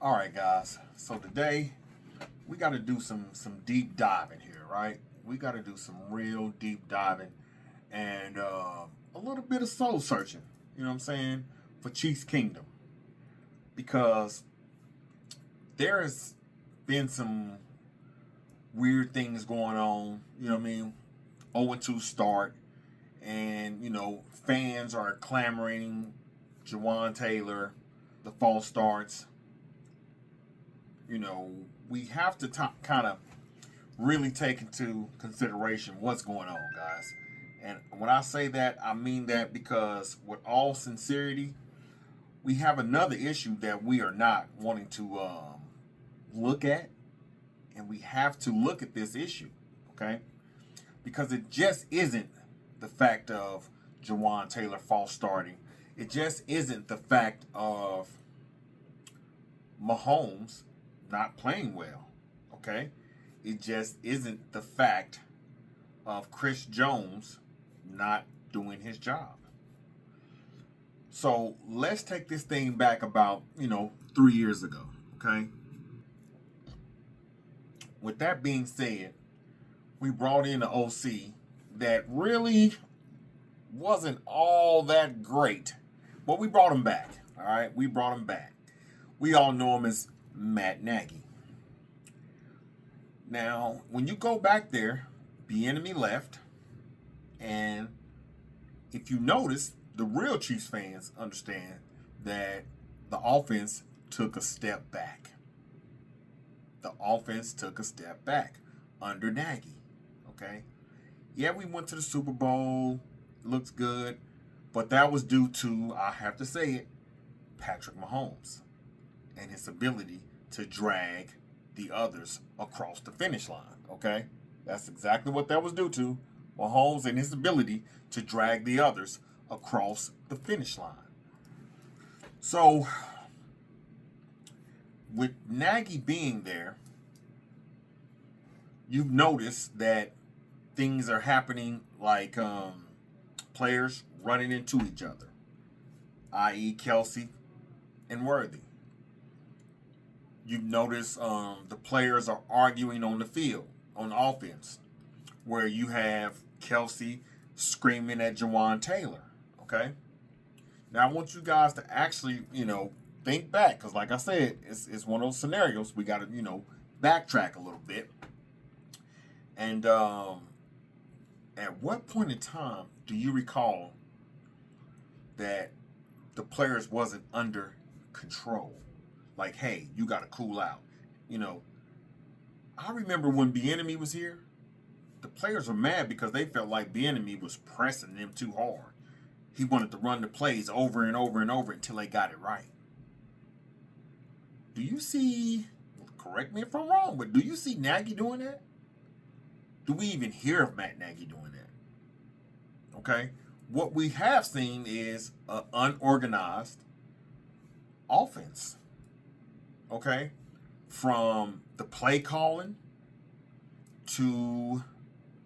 All right, guys. So today we got to do some deep diving here, right? We got to do some real deep diving and a little bit of soul searching. You know what I'm saying? For Chiefs Kingdom, because there has been some weird things going on. You know what I mean? 0-2 start, and fans are clamoring Juwan Taylor, the false starts. You know, we have to kind of really take into consideration what's going on, guys. And when I say that, I mean that because, with all sincerity, we have another issue that we are not wanting to look at, and we have to look at this issue, okay? Because it just isn't the fact of Juwan Taylor false starting. It just isn't the fact of Mahomes not playing well, okay? It just isn't the fact of Chris Jones not doing his job. So let's take this thing back about, 3 years ago, okay? With that being said, we brought in an OC that really wasn't all that great. But we brought him back, all right? We brought him back. We all know him as Matt Nagy. Now, when you go back there, Bieniemy left, and if you notice, the real Chiefs fans understand that the offense took a step back. The offense took a step back under Nagy. Okay? Yeah, we went to the Super Bowl. Looks good. But that was due to, I have to say it, Patrick Mahomes and his ability to drag the others across the finish line. Okay? That's exactly what that was due to. Mahomes and his ability to drag the others across the finish line. So, with Nagy being there, you've noticed that things are happening like players running into each other, i.e., Kelce and Worthy. You've noticed the players are arguing on the field, on offense, where you have Kelce screaming at Juwan Taylor. Okay? Now, I want you guys to actually, think back, because like I said, it's one of those scenarios we got to, backtrack a little bit. And at what point in time do you recall that the players wasn't under control? Like, hey, you got to cool out. I remember when Bieniemy was here, the players were mad because they felt like Bieniemy was pressing them too hard. He wanted to run the plays over and over and over until they got it right. Do you see, correct me if I'm wrong, but do you see Nagy doing that? Do we even hear of Matt Nagy doing that? Okay? What we have seen is an unorganized offense. Okay? From the play calling to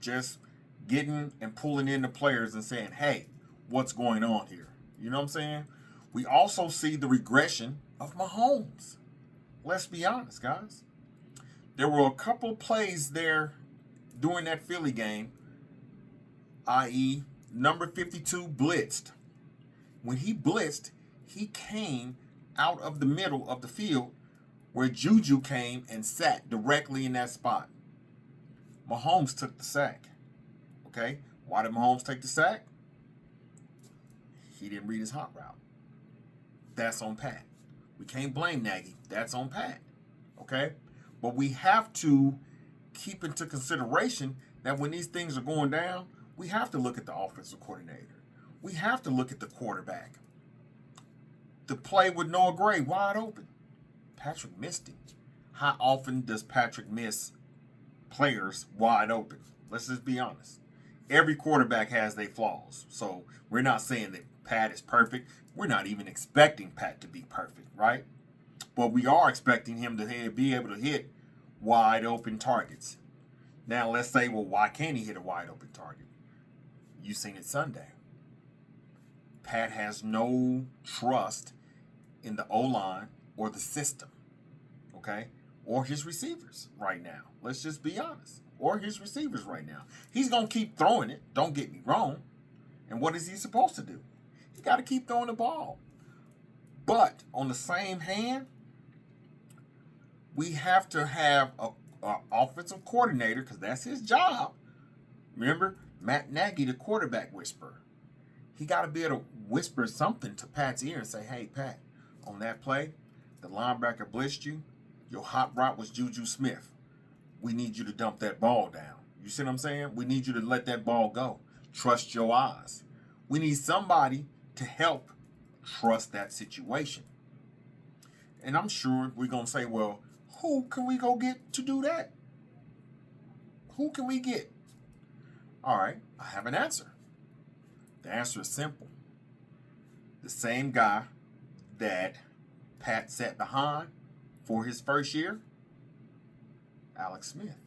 just getting and pulling in the players and saying, hey, what's going on here? You know what I'm saying? We also see the regression of Mahomes. Let's be honest, guys. There were a couple plays there during that Philly game, i.e., number 52 blitzed. When he blitzed, he came out of the middle of the field where Juju came and sat directly in that spot. Mahomes took the sack. Okay? Why did Mahomes take the sack? He didn't read his hot route. That's on Pat. We can't blame Nagy. That's on Pat. Okay? But we have to keep into consideration that when these things are going down, we have to look at the offensive coordinator. We have to look at the quarterback. The play with Noah Gray wide open. Patrick missed him. How often does Patrick miss players wide open? Let's just be honest. Every quarterback has their flaws. So we're not saying that Pat is perfect. We're not even expecting Pat to be perfect, right? But we are expecting him to be able to hit wide open targets. Now let's say, well, why can't he hit a wide open target? You seen it Sunday. Pat has no trust in the O-line or the system. okay? Or his receivers right now. Let's just be honest. Or his receivers right now. He's going to keep throwing it, don't get me wrong. And what is he supposed to do? He got to keep throwing the ball. But on the same hand, we have to have a offensive coordinator, because that's his job. Remember, Matt Nagy, the quarterback whisperer. He got to be able to whisper something to Pat's ear and say, hey, Pat, on that play, the linebacker blitzed you. Your hot route was Juju Smith. We need you to dump that ball down. You see what I'm saying? We need you to let that ball go. Trust your eyes. We need somebody to help trust that situation. And I'm sure we're going to say, well, who can we go get to do that? Who can we get? All right, I have an answer. The answer is simple. The same guy that Pat sat behind for his first year, Alex Smith.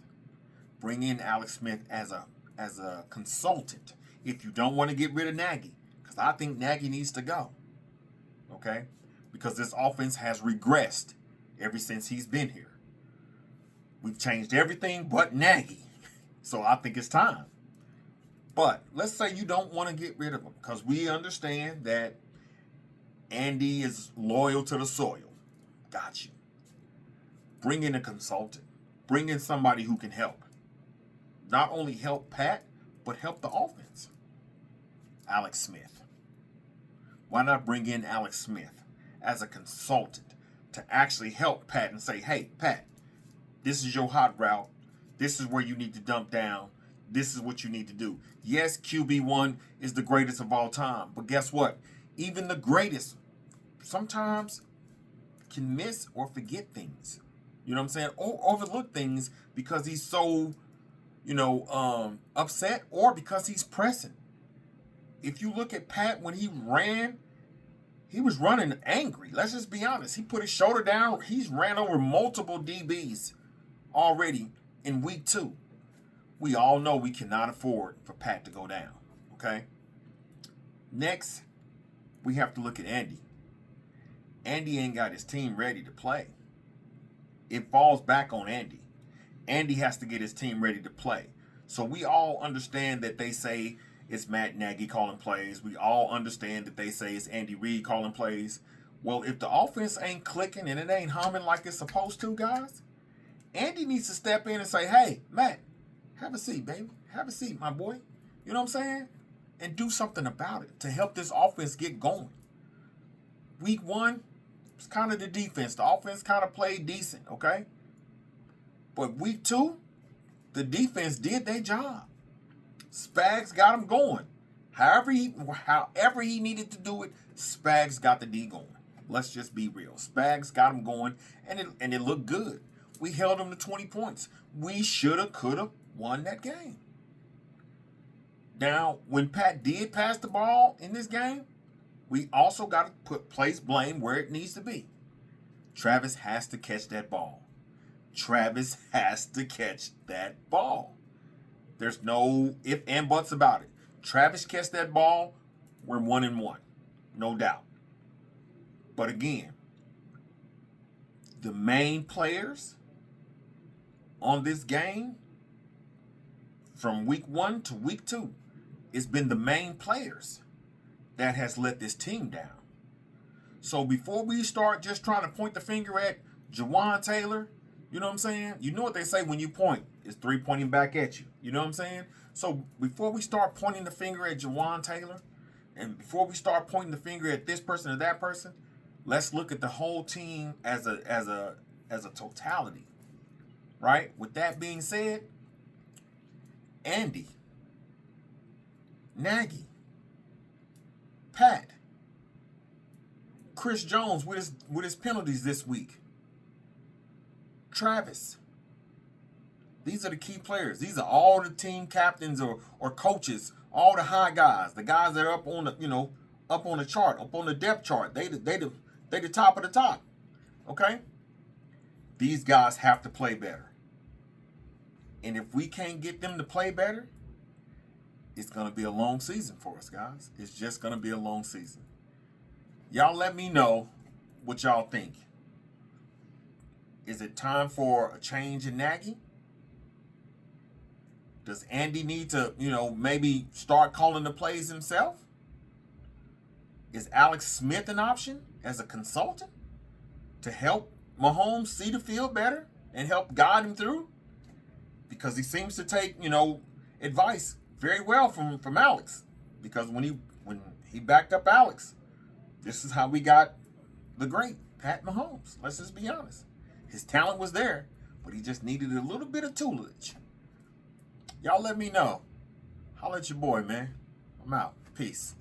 Bring in Alex Smith as a consultant if you don't want to get rid of Nagy, because I think Nagy needs to go. Okay? Because this offense has regressed ever since he's been here. We've changed everything but Nagy. So I think it's time. But let's say you don't want to get rid of him, because we understand that Andy is loyal to the soil. Got you. Bring in a consultant. Bring in somebody who can help. Not only help Pat, but help the offense. Alex Smith. Why not bring in Alex Smith as a consultant to actually help Pat and say, hey, Pat, this is your hot route. This is where you need to dump down. This is what you need to do. Yes, QB1 is the greatest of all time. But guess what? Even the greatest sometimes can miss or forget things. You know what I'm saying? Or overlook things because he's so, upset, or because he's pressing. If you look at Pat when he ran, he was running angry. Let's just be honest. He put his shoulder down. He's ran over multiple DBs already in week 2. We all know we cannot afford for Pat to go down. Okay? Next, we have to look at Andy. Andy ain't got his team ready to play. It falls back on Andy. Andy has to get his team ready to play. So we all understand that they say it's Matt Nagy calling plays. We all understand that they say it's Andy Reid calling plays. Well, if the offense ain't clicking and it ain't humming like it's supposed to, guys, Andy needs to step in and say, hey, Matt, have a seat, baby. Have a seat, my boy. You know what I'm saying? And do something about it to help this offense get going. Week 1, it's kind of the defense. The offense kind of played decent, okay? But week 2, the defense did their job. Spags got him going. However he needed to do it, Spags got the D going. Let's just be real. Spags got him going, and it looked good. We held him to 20 points. We shoulda, coulda won that game. Now, when Pat did pass the ball in this game, we also got to place blame where it needs to be. Travis has to catch that ball. Travis has to catch that ball. There's no if and buts about it. Travis catch that ball, we're 1-1. No doubt. But again, the main players on this game from week 1 to week 2, it's been the main players that has let this team down. So before we start just trying to point the finger at Juwan Taylor, you know what I'm saying? You know what they say when you point, it's 3 pointing back at you. You know what I'm saying? So before we start pointing the finger at Juwan Taylor, and before we start pointing the finger at this person or that person, let's look at the whole team as a totality. Right? With that being said, Andy, Nagy, Pat, Chris Jones with his penalties this week, Travis. These are the key players. These are all the team captains or coaches, all the high guys, the guys that are up on the chart, up on the depth chart. They the top of the top. Okay? These guys have to play better. And if we can't get them to play better, it's going to be a long season for us, guys. It's just going to be a long season. Y'all let me know what y'all think. Is it time for a change in Nagy? Does Andy need to, maybe start calling the plays himself? Is Alex Smith an option as a consultant to help Mahomes see the field better and help guide him through? Because he seems to take, advice very well from Alex. Because when he backed up Alex, this is how we got the great Pat Mahomes. Let's just be honest. His talent was there, but he just needed a little bit of tutelage. Y'all let me know. Holla at your boy, man. I'm out. Peace.